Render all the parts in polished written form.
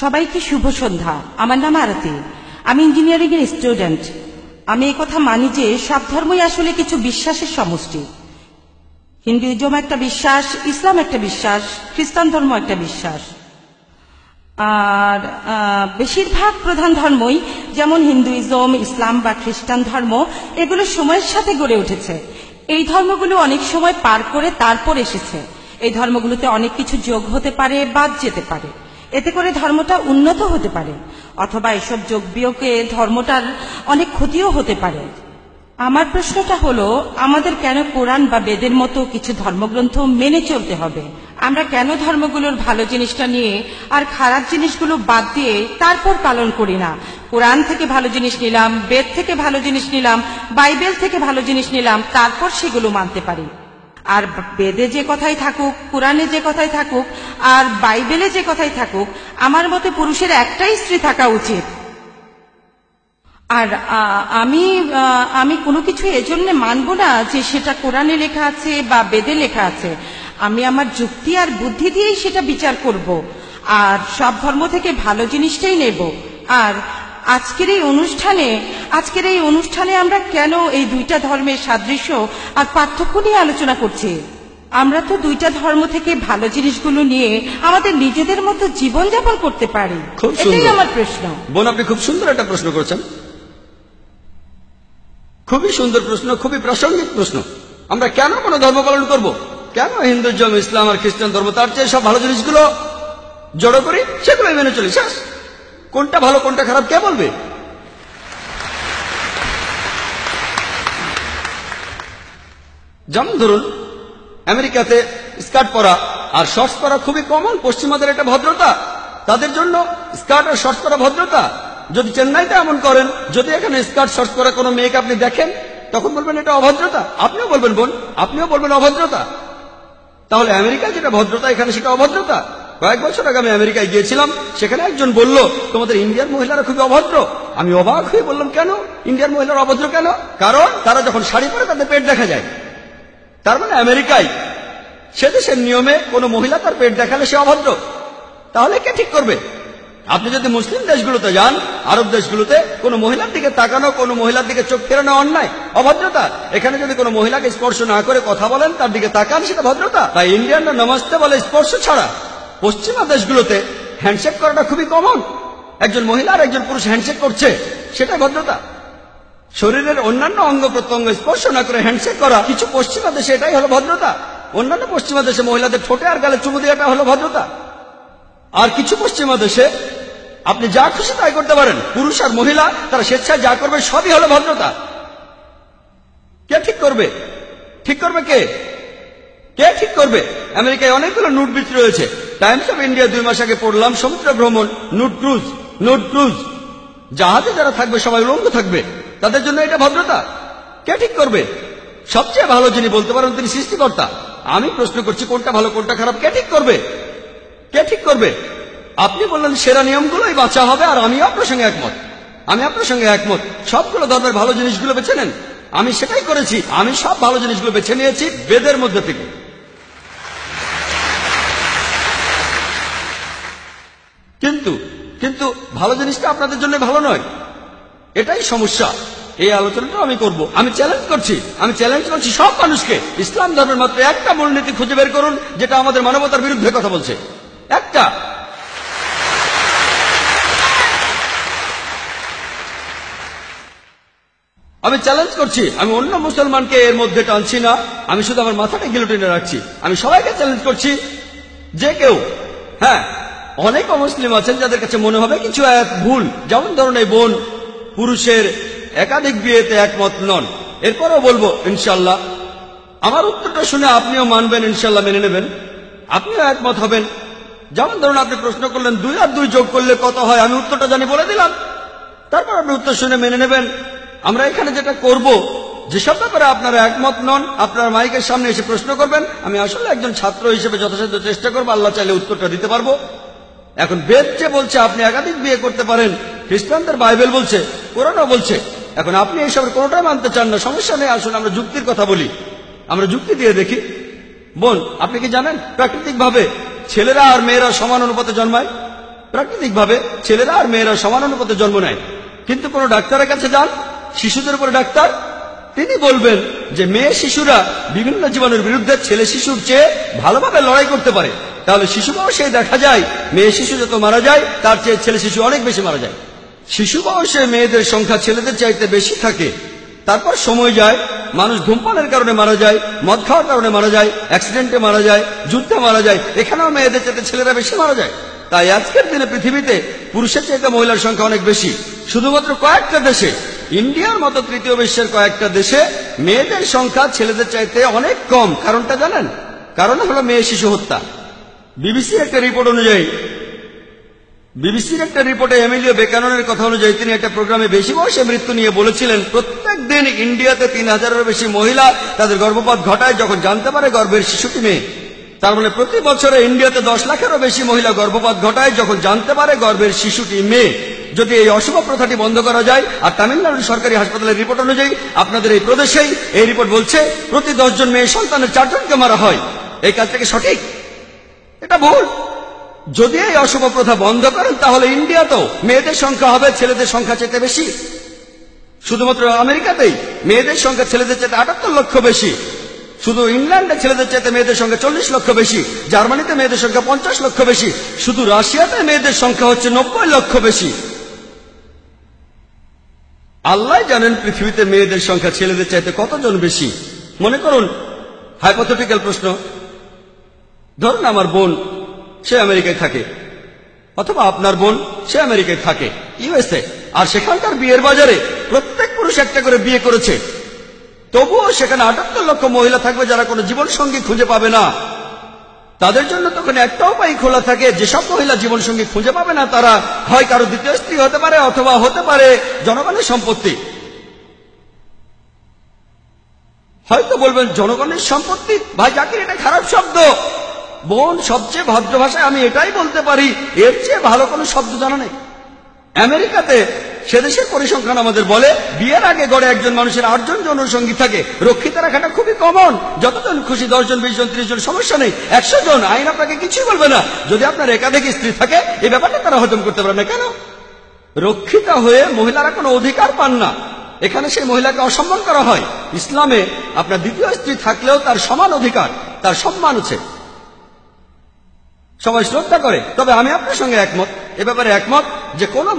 সবাইকে শুভ সন্ধ্যা। আমার নাম আরতি। আমি ইঞ্জিনিয়ারিং এর স্টুডেন্ট। আমি একথা মানি যে সব ধর্মই আসলে কিছু বিশ্বাসের সমষ্টি। হিন্দুইজম একটা বিশ্বাস, ইসলাম একটা বিশ্বাস, খ্রিস্টান ধর্ম একটা বিশ্বাস। আর বেশিরভাগ প্রধান ধর্মই যেমন হিন্দুইজম, ইসলাম বা খ্রিস্টান ধর্ম এগুলো সময়ের সাথে গড়ে উঠেছে। এই ধর্মগুলো অনেক সময় পার করে তারপর এসেছে। এই ধর্মগুলোতে অনেক কিছু যোগ হতে পারে, বাদ যেতে পারে। এতে করে ধর্মটা উন্নত হতে পারে, অথবা এসব যোগ বিয়োগে ধর্মটার অনেক ক্ষতিও হতে পারে। আমার প্রশ্নটা হলো, আমাদের কেন কোরআন বা বেদের মতো কিছু ধর্মগ্রন্থ মেনে চলতে হবে? আমরা কেন ধর্মগুলোর ভালো জিনিসটা নিয়ে আর খারাপ জিনিসগুলো বাদ দিয়ে তারপর পালন করি না? কোরআন থেকে ভালো জিনিস নিলাম, বেদ থেকে ভালো জিনিস নিলাম, বাইবেল থেকে ভালো জিনিস নিলাম, তারপর সেগুলো মানতে পারি। আর বেদে যে কথাই থাকুক, কোরআনে যে কথাই থাকুক, আর বাইবেলে যে কথাই থাকুক, আমার মতে পুরুষের একটাই স্ত্রী থাকা উচিত। আর আমি কোনো কিছু এজন্য মানব না যে সেটা কোরআনে লেখা আছে বা বেদে লেখা আছে। আমি আমার যুক্তি আর বুদ্ধি দিয়েই সেটা বিচার করব, আর সব ধর্ম থেকে ভালো জিনিসটাই নেব। আর আজকের এই অনুষ্ঠানে আমরা কেন এই দুইটা ধর্মের সাদৃশ্য আর পার্থক্য নিয়ে আলোচনা করছি? আমরা তো দুইটা ধর্ম থেকে ভালো জিনিসগুলো নিয়ে আমাদের নিজেদের মতো জীবনযাপন করতে পারি। এটাই আমার প্রশ্ন। বোন, আপনি খুব সুন্দর একটা প্রশ্ন করেছেন। খুবই সুন্দর প্রশ্ন, খুবই প্রাসঙ্গিক প্রশ্ন। আমরা কেন কোনো ধর্ম পালন করব? কেন হিন্দুইজম, ইসলাম আর খ্রিস্টান ধর্ম তার চেয়ে সব ভালো জিনিসগুলো জড়ো করি, সেগুলোই মেনে চলি। শেষ। কোনটা ভালো কোনটা খারাপ কে বলবে? যেমন ধরুন, আমেরিকাতে স্কার্ট পরা আর শর্টস পরা খুবই কমন। পশ্চিমাদের এটা ভদ্রতা, তাদের জন্য স্কার্ট আর শর্টস পরা ভদ্রতা। যদি চেন্নাইতে এমন করেন, যদি এখানে স্কার্ট শর্টস পরা কোনো মেয়েকে আপনি দেখেন, তখন বলবেন এটা অভদ্রতা। আপনিও বলবেন বোন, আপনিও বলবেন অভদ্রতা। তাহলে আমেরিকায় যেটা ভদ্রতা, এখানে সেটা অভদ্রতা। কয়েক বছর আগে আমি আমেরিকায় গিয়েছিলাম, সেখানে একজন বলল, তোমাদের ইন্ডিয়ার মহিলারা খুবই অভদ্র। আমি অবাক হয়ে বললাম, কেন ইন্ডিয়ার মহিলারা অভদ্র কেন? কারণ তারা যখন শাড়ি পরে তাদের পেট দেখা যায়। তার মানে আমেরিকায়, সে দেশের নিয়মে কোনো মহিলা তার পেট দেখালে সে অভদ্র। তাহলে কে ঠিক করবে? আপনি যদি মুসলিম দেশগুলোতে যান, আরব দেশগুলোতে, কোনো মহিলার দিকে তাকানো, কোনো মহিলার দিকে চোখ ফেরানো অন্যায়, অভদ্রতা। এখানে যদি কোনো মহিলাকে স্পর্শ না করে কথা বলেন, তার দিকে তাকান, সেটা ভদ্রতা। তাই ইন্ডিয়ানরা নমস্তে বলে স্পর্শ ছাড়া। পশ্চিমা দেশগুলোতে হ্যান্ডশেক করাটা খুবই কমন। একজন মহিলা আর একজন পুরুষ হ্যান্ডশেক করছে, সেটাই ভদ্রতা। শরীরের অন্যান্য অঙ্গ প্রত্যঙ্গ স্পর্শ না করে হ্যান্ডশেক করা কিছু পশ্চিমা দেশে এটাই হলো ভদ্রতা। অন্যান্য পশ্চিমা দেশে মহিলাদের ঠোঁটে আর গালে চুমু দেওয়াটা হলো ভদ্রতা। আর কিছু পশ্চিমা দেশে আপনি যা খুশি তাই করতে পারেন। পুরুষ আর মহিলা তারা স্বেচ্ছায় যা করবে সবই হলো ভদ্রতা। কে ঠিক করবে? ঠিক করবে কে? কে ঠিক করবে? আমেরিকায় অনেকগুলো নুট বিচ রয়েছে। টাইমস অফ ইন্ডিয়া 2 মাস আগে পড়লাম, সমুদ্র ভ্রমণ, নুট ক্রুজ। জাহাজে যারা থাকবে সবাই উলঙ্গ থাকবে, তাদের জন্য এটা ভদ্রতা। কে ঠিক করবে? সবচেয়ে ভালো যিনি বলতে পারেন তিনি সৃষ্টিকর্তা। আমি প্রশ্ন করছি, কোনটা ভালো কোনটা খারাপ কে ঠিক করবে? কে ঠিক করবে? আপনি বললেন সেরা নিয়মগুলোই বাঁচা হবে, আর আমি আপনার সঙ্গে একমত। সবগুলো ধর্মের ভালো জিনিসগুলো বেছে নেন। আমি সেটাই করেছি। আমি সব ভালো জিনিসগুলো বেছে নিয়েছি বেদের মধ্যে থেকে। কিন্তু ভালো জিনিসটা আপনাদের জন্য ভালো নয়, এটাই সমস্যা। এই আলোচনাটা আমি করব। আমি চ্যালেঞ্জ করছি সব মানুষকে, ইসলাম ধর্মের মাত্র একটা মূলনীতি খুঁজে বের করুন যেটা আমাদের মানবতার বিরুদ্ধে কথা বলছে। একটা। আমি চ্যালেঞ্জ করছি, আমি অন্য মুসলমানকে এর মধ্যে টানছি না, আমি শুধু আমার মাথাটা গিলোটিনে রাখছি। আমি সবাইকে চ্যালেঞ্জ করছি, যে কেউ, অনেক অমুসলিম আছেন যাদের কাছে মনে হবে কিছু এক ভুল। যেমন ধরুন, এই বোন পুরুষের একাধিক বিয়েতে একমত নন। এরপরও বলবো ইনশাল্লাহ, আমার উত্তরটা শুনে আপনিও মানবেন, ইনশাল্লাহ মেনে নেবেন, আপনিও একমত হবেন। যেমন ধরুন, আপনি প্রশ্ন করলেন 2 আর 2 যোগ করলে কত হয়, আমি উত্তরটা জানি বলে দিলাম। তারপর আপনি উত্তর শুনে মেনে নেবেন। আমরা এখানে যেটা করব, যেসব ব্যাপারে আপনারা একমত নন, আপনার মাইকের সামনে এসে প্রশ্ন করবেন। আমি আসলে একজন ছাত্র হিসেবে যথাসাধ্য চেষ্টা করবো, আল্লাহ চাইলে উত্তরটা দিতে পারবো। এখন বেদ যে বলছে আপনি একাধিক বিয়ে করতে পারেন, খ্রিস্টানদের বাইবেল বলছে, কোরআনও বলছে। এখন আপনি এইসবের কোনোটাই মানতে চান না, সমস্যা নেই, আসুন আমরা যুক্তির কথা বলি, আমরা যুক্তি দিয়ে দেখি। বোন, আপনি কি জানেন প্রাকৃতিকভাবে ছেলেরা আর মেয়েরা সমান অনুপাতে জন্মায়? প্রাকৃতিকভাবে ছেলেরা আর মেয়েরা সমান অনুপাতে জন্ম নেয়। কিন্তু কোন ডাক্তারের কাছে যান, শিশুদের উপরে ডাক্তার, তিনি বলবেন যে মেয়ে শিশুরা বিভিন্ন জীবাণুর বিরুদ্ধে ছেলে শিশুর চেয়ে ভালোভাবে লড়াই করতে পারে। তাহলে শিশু বয়সে দেখা যায় মেয়ে শিশু যত মারা যায় তার চেয়ে ছেলে শিশু অনেক বেশি মারা যায়। শিশু বয়সে মেয়েদের সংখ্যা ছেলেদের চাইতে বেশি থাকে। তারপর সময় যায়, মানুষ ধূমপানের কারণে মারা যায়, মদ খাওয়ার কারণে মারা যায়, অ্যাক্সিডেন্টে মারা যায়, যুদ্ধে মারা যায়, এখানেও মেয়েদের চাইতে ছেলেরা বেশি মারা যায়। তাই আজকের দিনে পৃথিবীতে পুরুষের চাইতে মহিলার সংখ্যা অনেক বেশি। শুধুমাত্র কয়েকটা দেশে, ইন্ডিয়ার মতো তৃতীয় বিশ্বের কয়েকটা দেশে মেয়েদের সংখ্যা ছেলেদের চাইতে অনেক কম। কারণটা জানেন? কারণ হলো মেয়ে শিশু হত্যা। বিবিসির একটা রিপোর্টে এমিলিও বেকাননের কথা অনুযায়ী তিনি একটা প্রোগ্রামে বেশি বয়সে মৃত্যু নিয়ে বলেছিলেন, প্রত্যেক দিন ইন্ডিয়াতে 3000-এরও বেশি মহিলা তাদের গর্ভপাত ঘটায় যখন জানতে পারে গর্ভের শিশুটি মেয়ে। তার মানে প্রতি বছরে ইন্ডিয়াতে 10 লাখেরও বেশি মহিলা গর্ভপাত ঘটায় যখন জানতে পারে গর্ভের শিশুটি মেয়ে। যদি এই অশুভ প্রথাটি বন্ধ করা যায়, আর তামিলনাড়ুর সরকারি হাসপাতালের রিপোর্ট অনুযায়ী আপনাদের এই প্রদেশেই এই রিপোর্ট বলছে প্রতি 10 জন মেয়ে সন্তানের 4 জনকে মারা হয়, এই কাজটা কি সঠিক? এটা ভুল। যদি এই অশুভ প্রথা বন্ধ করেন তাহলে ইন্ডিয়াতেও মেয়েদের সংখ্যা হবে ছেলেদের সংখ্যা চাইতে বেশি। শুধুমাত্র আমেরিকাতেই মেয়েদের সংখ্যা ছেলেদের চাইতে 78 লক্ষ বেশি। শুধু ইংল্যান্ডে ছেলেদের চাইতে মেয়েদের সংখ্যা 40 লক্ষ বেশি। জার্মানিতে মেয়েদের সংখ্যা 50 লক্ষ বেশি। শুধু রাশিয়াতে মেয়েদের সংখ্যা হচ্ছে 90 লক্ষ বেশি। আল্লাহ জানেন পৃথিবীতে মেয়েদের সংখ্যা ছেলেদের চাইতে কতজন বেশি। মনে করুন হাইপোথেটিক্যাল প্রশ্ন, ধরুন আমার বোন সে আমেরিকায় থাকে, অথবা আপনার বোন সে আমেরিকায় থাকে, ইউএসএ, আর সেখানকার বিয়ের বাজারে প্রত্যেক পুরুষ একটা করে বিয়ে করেছে। তবুও সেখানে 78 লক্ষ মহিলা থাকবে যারা কোনো জীবন সঙ্গী খুঁজে পাবে না। তাদের জন্য তখন একটা উপায় খোলা থাকে, যেসব মহিলা জীবন সঙ্গী খুঁজে পাবে না তারা হয় কারো দ্বিতীয় স্ত্রী হতে পারে, অথবা হতে পারে জনগণের সম্পত্তি। হয়তো বলবেন জনগণের সম্পত্তি, ভাই জাকির এটা খারাপ শব্দ। বোন সবচেয়ে ভদ্র ভাষায় আমি এটাই বলতে পারি, এর চেয়ে ভালো কোনো শব্দ জানা নেই। আমেরিকাতে সে দেশের পরিসংখ্যান আমাদের বলে বিয়ের আগে গড়ে একজন মানুষের 8 জন যৌনসঙ্গী থাকে। রক্ষিতা রাখাটা খুবই কমন, যতজন খুশি 10 জন 20 জন 30 জন সমস্যা নেই। 100 জন আইন আপনাকে কিছুই বলবে না। যদি আপনার একাধিক স্ত্রী থাকে এই ব্যাপারটা তারা হজম করতে পারে না। কেন? রক্ষিতা হয়ে মহিলারা কোনো অধিকার পান না, এখানে সেই মহিলাকে অসম্মান করা হয়। ইসলামে আপনার দ্বিতীয় স্ত্রী থাকলেও তার সমান অধিকার, তার সম্মান আছে, সবাই শ্রদ্ধা করে। তবে আমি আপনার সঙ্গে একমত, এ ব্যাপারে একমত যে কোনো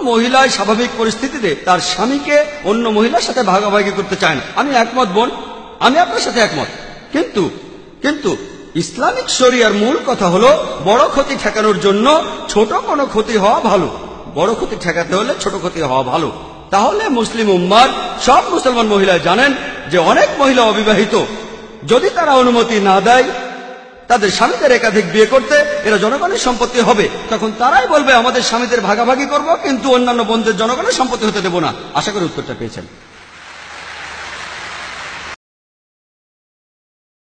মহিলা স্বাভাবিক পরিস্থিতিতে তার স্বামীকে অন্য মহিলার সাথে ভাগাভাগি করতে চায় না। আমি একমত বোন, আমি আপনার সাথে একমত। কিন্তু ইসলামিক শরিয়ার মূল কথা হলো বড় ক্ষতি ঠেকানোর জন্য ছোট কোনো ক্ষতি হওয়া ভালো। বড় ক্ষতি ঠেকাতে হলে ছোট ক্ষতি হওয়া ভালো। তাহলে মুসলিম উম্মার সব মুসলমান মহিলা জানেন যে অনেক মহিলা অবিবাহিত, যদি তারা অনুমতি না দেয় তাদের স্বামীদের একাধিক বিয়ে করতে, এরা জনগণের সম্পত্তি হবে। তখন তারাই বলবে আমাদের স্বামীদের ভাগাভাগি করব, কিন্তু অন্যান্য বোনদের জনগণের সম্পত্তি হতে দেব না। আশা করি উত্তরটা পেয়েছেন।